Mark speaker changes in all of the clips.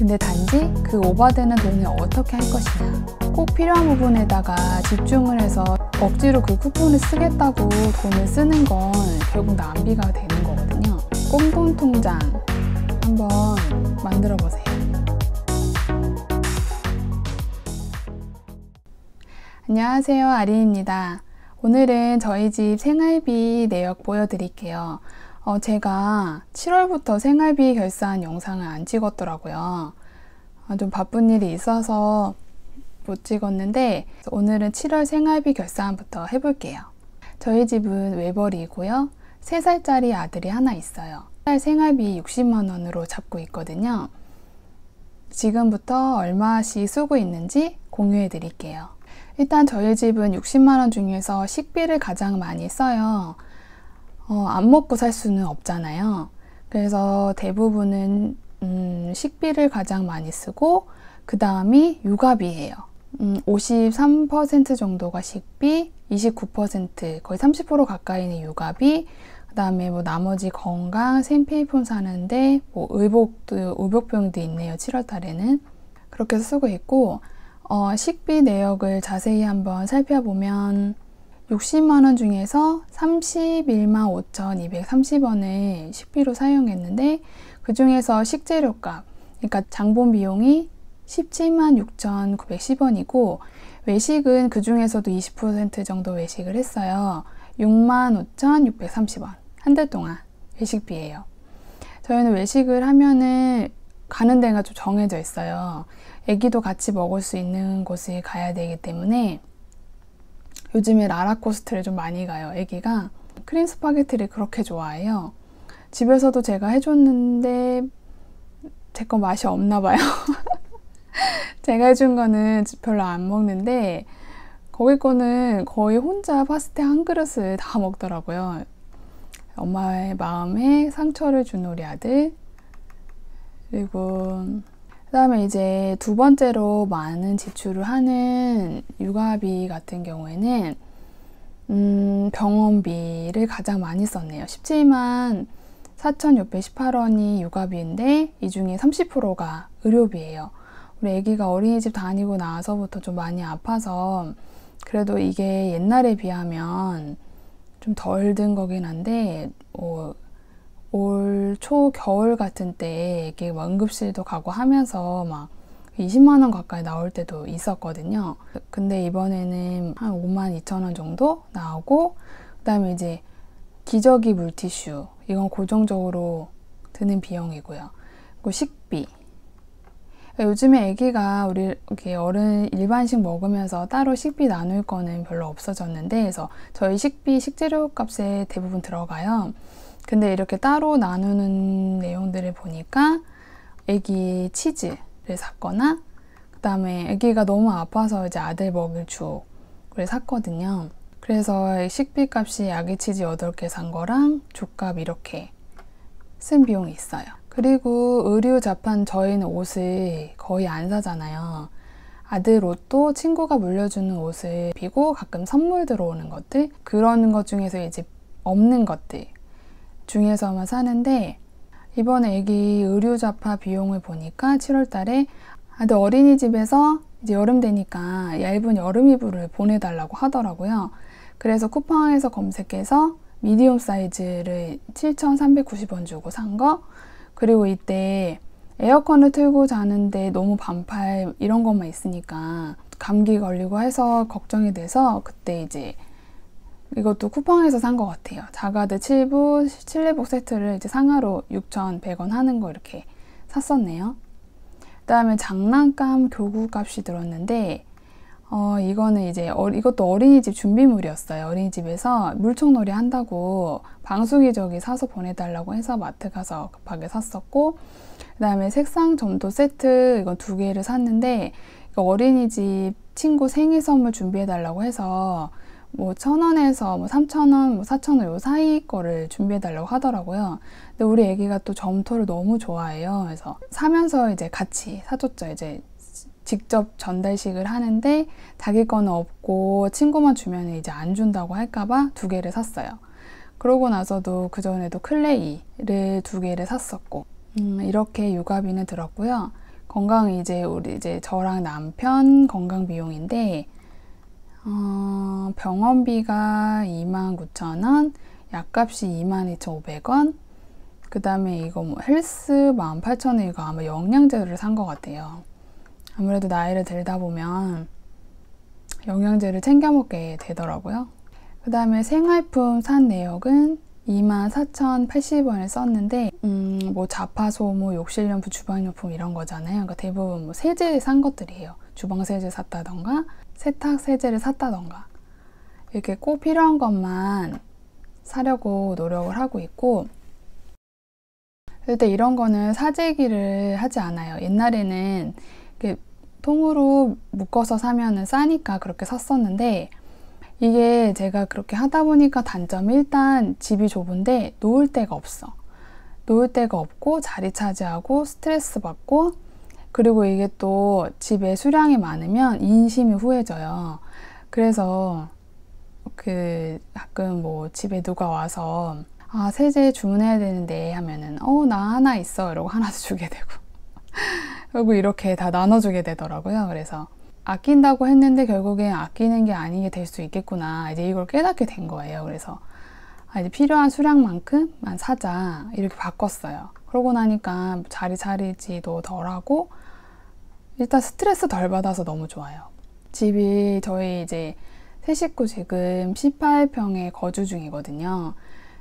Speaker 1: 근데 단지 그 오버되는 돈을 어떻게 할 것이냐, 꼭 필요한 부분에다가 집중을 해서 억지로 그 쿠폰을 쓰겠다고 돈을 쓰는 건 결국 낭비가 되는 거거든요. 꽁돈 통장 한번 만들어 보세요. 안녕하세요, 아린입니다. 오늘은 저희 집 생활비 내역 보여드릴게요. 제가 7월부터 생활비 결산 영상을 안 찍었더라고요. 좀 바쁜 일이 있어서 못 찍었는데 오늘은 7월 생활비 결산부터 해볼게요. 저희 집은 외벌이고요. 3살짜리 아들이 하나 있어요. 한 달 생활비 60만 원으로 잡고 있거든요. 지금부터 얼마씩 쓰고 있는지 공유해 드릴게요. 일단 저희 집은 60만 원 중에서 식비를 가장 많이 써요. 안 먹고 살 수는 없잖아요. 그래서 대부분은 식비를 가장 많이 쓰고 그 다음이 육아비예요. 53% 정도가 식비, 29% 거의 30% 가까이는 육아비, 그 다음에 뭐 나머지 건강, 생필품 사는데 뭐 의복병도 있네요. 7월 달에는 그렇게 쓰고 있고, 식비 내역을 자세히 한번 살펴보면 60만 원 중에서 31만 5,230원을 식비로 사용했는데 그 중에서 식재료값, 그러니까 장본 비용이 17만 6,910원이고 외식은 그 중에서도 20% 정도 외식을 했어요. 6만 5,630원. 한 달 동안 외식비예요. 저희는 외식을 하면은 가는 데가 좀 정해져 있어요. 애기도 같이 먹을 수 있는 곳에 가야 되기 때문에 요즘에 라라코스트를 좀 많이 가요. 애기가 크림 스파게티를 그렇게 좋아해요. 집에서도 제가 해줬는데 제 거 맛이 없나 봐요. 제가 해준 거는 별로 안 먹는데 거기 거는 거의 혼자 파스타 한 그릇을 다 먹더라고요. 엄마의 마음에 상처를 준 우리 아들. 그리고 그 다음에 이제 두 번째로 많은 지출을 하는 육아비 같은 경우에는 병원비를 가장 많이 썼네요. 17만 4,618원이 육아비인데 이 중에 30%가 의료비예요. 우리 아기가 어린이집 다니고 나서부터 좀 많이 아파서 그래도 이게 옛날에 비하면 좀 덜 든 거긴 한데 올 겨울 같은 때 이게 응급실도 가고 하면서 막 20만 원 가까이 나올 때도 있었거든요. 근데 이번에는 한 5만 2천 원 정도 나오고 그 다음에 이제 기저귀 물티슈, 이건 고정적으로 드는 비용이고요. 그리고 식비. 요즘에 아기가 우리 이렇게 어른 일반식 먹으면서 따로 식비 나눌 거는 별로 없어졌는데 그래서 저희 식비, 식재료 값에 대부분 들어가요. 근데 이렇게 따로 나누는 내용들을 보니까 아기 치즈를 샀거나 그 다음에 아기가 너무 아파서 이제 아들 먹일 죽을 샀거든요. 그래서 식비 값이 아기 치즈 8개 산 거랑 죽값 이렇게 쓴 비용이 있어요. 그리고 의류 자판, 저희는 옷을 거의 안 사잖아요. 아들 옷도 친구가 물려주는 옷을 입히고 가끔 선물 들어오는 것들, 그런 것 중에서 이제 없는 것들 중에서만 사는데 이번에 애기 의류 잡화 비용을 보니까 7월 달에 아들 어린이집에서 이제 여름 되니까 얇은 여름 이불을 보내달라고 하더라고요. 그래서 쿠팡에서 검색해서 미디움 사이즈를 7,390원 주고 산 거, 그리고 이때 에어컨을 틀고 자는데 너무 반팔 이런 것만 있으니까 감기 걸리고 해서 걱정이 돼서 그때 이제 이것도 쿠팡에서 산 것 같아요. 자가드 7부 실내복 세트를 이제 상하로 6,100원 하는 거 이렇게 샀었네요. 그 다음에 장난감 교구 값이 들었는데 이거는 이제 이것도 어린이집 준비물이었어요. 어린이집에서 물총놀이 한다고 방수기저귀 사서 보내달라고 해서 마트 가서 급하게 샀었고, 그 다음에 색상 점토 세트 이건 2개를 샀는데 이거 어린이집 친구 생일 선물 준비해달라고 해서 뭐 1,000원에서 뭐 3,000원, 뭐 4,000원 요 사이 거를 준비해달라고 하더라고요. 근데 우리 애기가 또 점토를 너무 좋아해요. 그래서 사면서 이제 같이 사줬죠. 이제 직접 전달식을 하는데 자기 거는 없고 친구만 주면 이제 안 준다고 할까봐 2개를 샀어요. 그러고 나서도 그 전에도 클레이를 2개를 샀었고 이렇게 육아비는 들었고요. 건강 우리 저랑 남편 건강 비용인데 병원비가 29,000원, 약값이 22,500원, 그 다음에 이거 뭐 헬스 18,000원, 이거 아마 영양제를 산 것 같아요. 아무래도 나이를 들다 보면 영양제를 챙겨 먹게 되더라고요. 그 다음에 생활품 산 내역은 24,080원을 썼는데 뭐 자파소모, 욕실용품, 주방용품 이런 거잖아요. 그러니까 대부분 뭐 세제 산 것들이에요. 주방 세제 샀다던가 세탁 세제를 샀다던가 이렇게 꼭 필요한 것만 사려고 노력을 하고 있고, 일단 이런 거는 사재기를 하지 않아요. 옛날에는 이렇게 통으로 묶어서 사면은 싸니까 그렇게 샀었는데, 이게 제가 그렇게 하다 보니까 단점이 일단 집이 좁은데 놓을 데가 없어. 놓을 데가 없고 자리 차지하고 스트레스 받고, 그리고 이게 또 집에 수량이 많으면 인심이 후해져요. 그래서 가끔 뭐 집에 누가 와서 세제 주문해야 되는데 하면은 나 하나 있어 이러고 하나 주게 되고 그리고 이렇게 다 나눠주게 되더라고요. 그래서 아낀다고 했는데 결국엔 아끼는 게 아니게 될 수 있겠구나, 이제 이걸 깨닫게 된 거예요. 그래서 이제 필요한 수량만큼만 사자 이렇게 바꿨어요. 그러고 나니까 자리 차리지도 덜하고 일단 스트레스 덜 받아서 너무 좋아요. 집이 저희 이제 세 식구 지금 18평에 거주 중이거든요.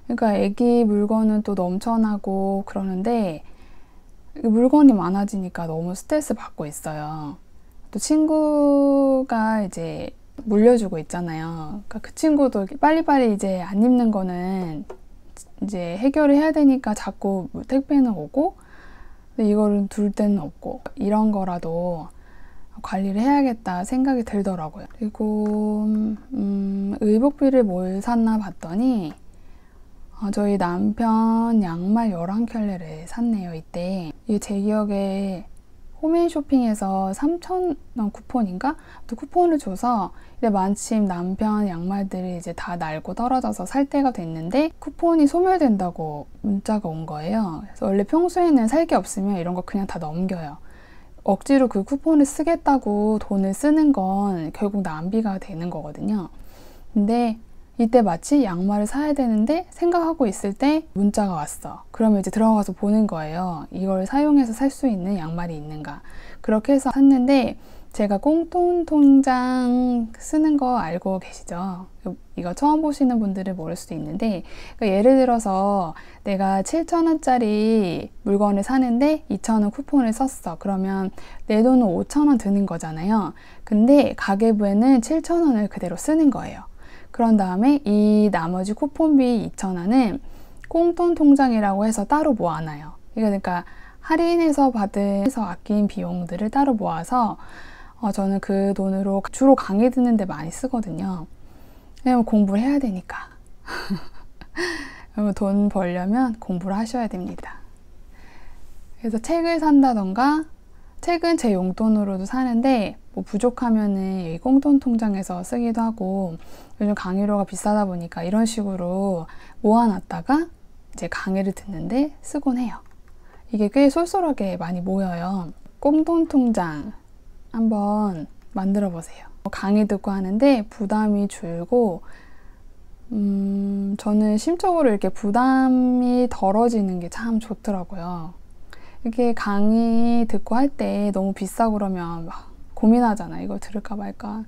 Speaker 1: 그러니까 애기 물건은 또 넘쳐나고 그러는데 물건이 많아지니까 너무 스트레스 받고 있어요. 또 친구가 이제 물려주고 있잖아요. 그러니까 그 친구도 빨리빨리 이제 안 입는 거는 이제 해결을 해야 되니까 자꾸 택배는 오고, 근데 이거를 둘 데는 없고, 이런 거라도 관리를 해야겠다 생각이 들더라고요. 그리고 의복비를 뭘 샀나 봤더니 저희 남편 양말 11켤레를 샀네요. 이때 이게 제 기억에 홈앤쇼핑에서 3,000원 쿠폰인가? 또 쿠폰을 줘서 근데 마침 남편 양말들이 이제 다 낡고 떨어져서 살 때가 됐는데 쿠폰이 소멸된다고 문자가 온 거예요. 그래서 원래 평소에는 살 게 없으면 이런 거 그냥 다 넘겨요. 억지로 그 쿠폰을 쓰겠다고 돈을 쓰는 건 결국 낭비가 되는 거거든요. 근데 이때 마치 양말을 사야 되는데 생각하고 있을 때 문자가 왔어. 그러면 이제 들어가서 보는 거예요. 이걸 사용해서 살 수 있는 양말이 있는가. 그렇게 해서 샀는데, 제가 꽁돈 통장 쓰는 거 알고 계시죠? 이거 처음 보시는 분들은 모를 수도 있는데, 그러니까 예를 들어서 내가 7,000원짜리 물건을 사는데 2,000원 쿠폰을 썼어. 그러면 내 돈은 5,000원 드는 거잖아요. 근데 가계부에는 7,000원을 그대로 쓰는 거예요. 그런 다음에 이 나머지 쿠폰비 2,000원은 꽁돈 통장이라고 해서 따로 모아놔요. 그러니까 할인해서 받은 아낀 비용들을 따로 모아서 저는 그 돈으로 주로 강의 듣는 데 많이 쓰거든요. 왜냐면 공부를 해야 되니까. 돈 벌려면 공부를 하셔야 됩니다. 그래서 책을 산다던가, 책은 제 용돈으로도 사는데 뭐 부족하면은 여기 꽁돈 통장에서 쓰기도 하고, 요즘 강의료가 비싸다 보니까 이런 식으로 모아놨다가 이제 강의를 듣는데 쓰곤 해요. 이게 꽤 쏠쏠하게 많이 모여요. 꽁돈 통장 한번 만들어 보세요. 강의 듣고 하는데 부담이 줄고, 저는 심적으로 이렇게 부담이 덜어지는 게 참 좋더라고요. 이렇게 강의 듣고 할 때 너무 비싸고 그러면 막 고민하잖아. 이걸 들을까 말까.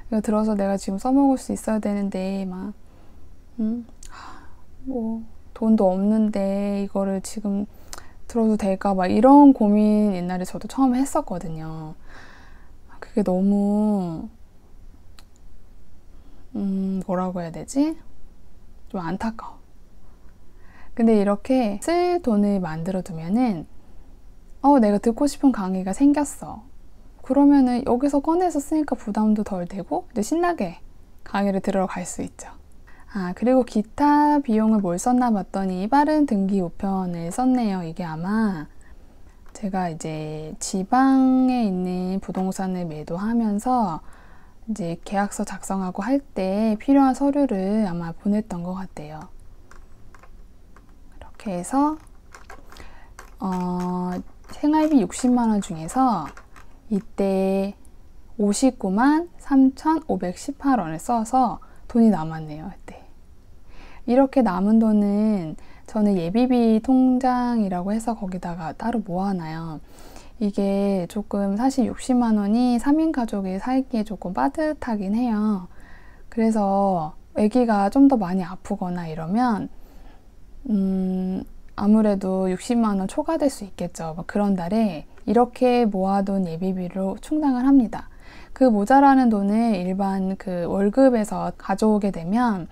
Speaker 1: 이거 들어서 내가 지금 써먹을 수 있어야 되는데 뭐 돈도 없는데 이거를 지금 들어도 될까, 막 이런 고민 옛날에 저도 처음에 했었거든요. 그게 너무 뭐라고 해야 되지? 좀 안타까워. 근데 이렇게 쓸 돈을 만들어 두면은 내가 듣고 싶은 강의가 생겼어. 그러면은 여기서 꺼내서 쓰니까 부담도 덜 되고 이제 신나게 강의를 들으러 갈 수 있죠. 그리고 기타 비용을 뭘 썼나 봤더니 빠른 등기 우편을 썼네요. 이게 아마 제가 이제 지방에 있는 부동산을 매도하면서 이제 계약서 작성하고 할 때 필요한 서류를 아마 보냈던 것 같아요. 이렇게 해서 생활비 60만 원 중에서 이때 59만 3,518원을 써서 돈이 남았네요. 이때. 이렇게 남은 돈은 저는 예비비 통장이라고 해서 거기다가 따로 모아놔요. 이게 조금 사실 60만 원이 3인 가족이 살기에 조금 빠듯하긴 해요. 그래서 아기가 좀 더 많이 아프거나 이러면 아무래도 60만 원 초과될 수 있겠죠. 그런 달에 이렇게 모아둔 예비비로 충당을 합니다. 그 모자라는 돈을 일반 그 월급에서 가져오게 되면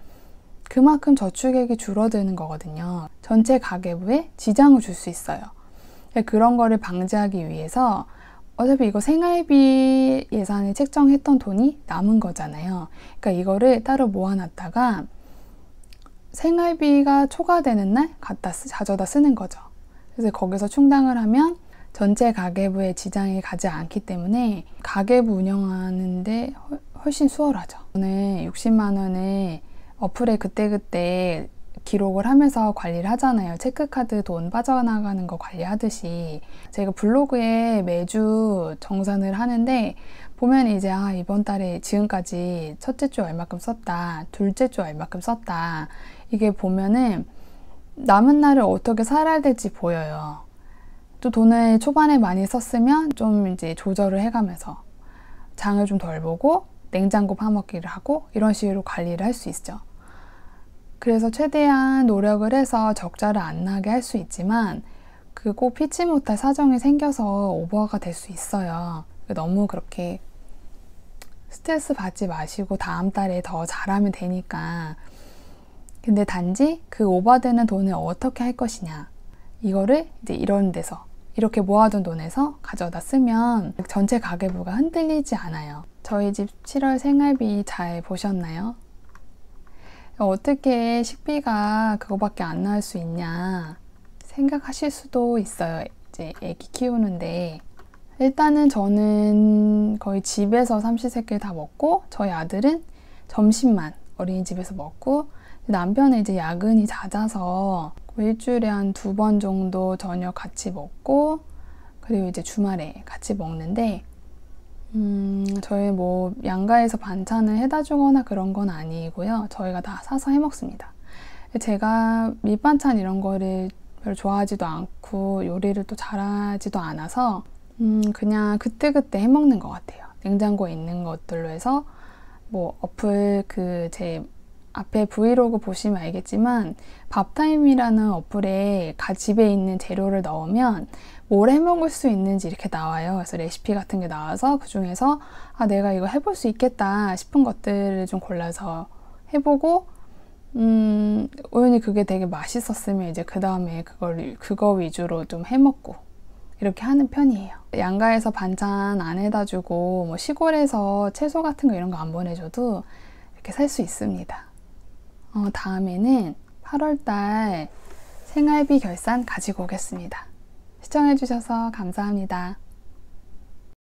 Speaker 1: 그만큼 저축액이 줄어드는 거거든요. 전체 가계부에 지장을 줄 수 있어요. 그런 거를 방지하기 위해서 어차피 이거 생활비 예산을 책정했던 돈이 남은 거잖아요. 그러니까 이거를 따로 모아놨다가 생활비가 초과되는 날 가져다 쓰는 거죠. 그래서 거기서 충당을 하면 전체 가계부에 지장이 가지 않기 때문에 가계부 운영하는데 훨씬 수월하죠. 저는 60만 원을 어플에 그때그때 기록을 하면서 관리를 하잖아요. 체크카드 돈 빠져나가는 거 관리하듯이. 제가 블로그에 매주 정산을 하는데 보면 이제 이번 달에 지금까지 첫째 주 얼마큼 썼다, 둘째 주 얼마큼 썼다, 이게 보면은 남은 날을 어떻게 살아야 될지 보여요. 또 돈을 초반에 많이 썼으면 좀 이제 조절을 해가면서 장을 좀 덜 보고 냉장고 파먹기를 하고 이런 식으로 관리를 할 수 있죠. 그래서 최대한 노력을 해서 적자를 안 나게 할 수 있지만 그 꼭 피치 못할 사정이 생겨서 오버가 될 수 있어요. 너무 그렇게 스트레스 받지 마시고 다음 달에 더 잘하면 되니까. 근데 단지 그 오버되는 돈을 어떻게 할 것이냐, 이거를 이제 이런 데서 이렇게 모아둔 돈에서 가져다 쓰면 전체 가계부가 흔들리지 않아요. 저희 집 7월 생활비 잘 보셨나요? 어떻게 식비가 그거밖에 안 나올 수 있냐 생각하실 수도 있어요. 이제 애기 키우는데 일단은 저는 거의 집에서 삼시세끼를 다 먹고 저희 아들은 점심만 어린이집에서 먹고 남편은 이제 야근이 잦아서 일주일에 한 2번 정도 저녁 같이 먹고 그리고 이제 주말에 같이 먹는데 저희 뭐 양가에서 반찬을 해다 주거나 그런 건 아니고요. 저희가 다 사서 해 먹습니다. 제가 밑반찬 이런 거를 별로 좋아하지도 않고 요리를 또 잘하지도 않아서 그냥 그때그때 해 먹는 것 같아요. 냉장고에 있는 것들로 해서 뭐 어플 제 앞에 브이로그 보시면 알겠지만 밥타임이라는 어플에 집에 있는 재료를 넣으면 뭘 해먹을 수 있는지 이렇게 나와요. 그래서 레시피 같은 게 나와서 그 중에서 내가 이거 해볼 수 있겠다 싶은 것들을 좀 골라서 해보고 우연히 그게 되게 맛있었으면 이제 그 다음에 그거 위주로 좀 해먹고 이렇게 하는 편이에요. 양가에서 반찬 안 해다 주고 뭐 시골에서 채소 같은 거 이런 거 안 보내줘도 이렇게 살 수 있습니다. 다음에는 8월달 생활비 결산 가지고 오겠습니다. 시청해주셔서 감사합니다.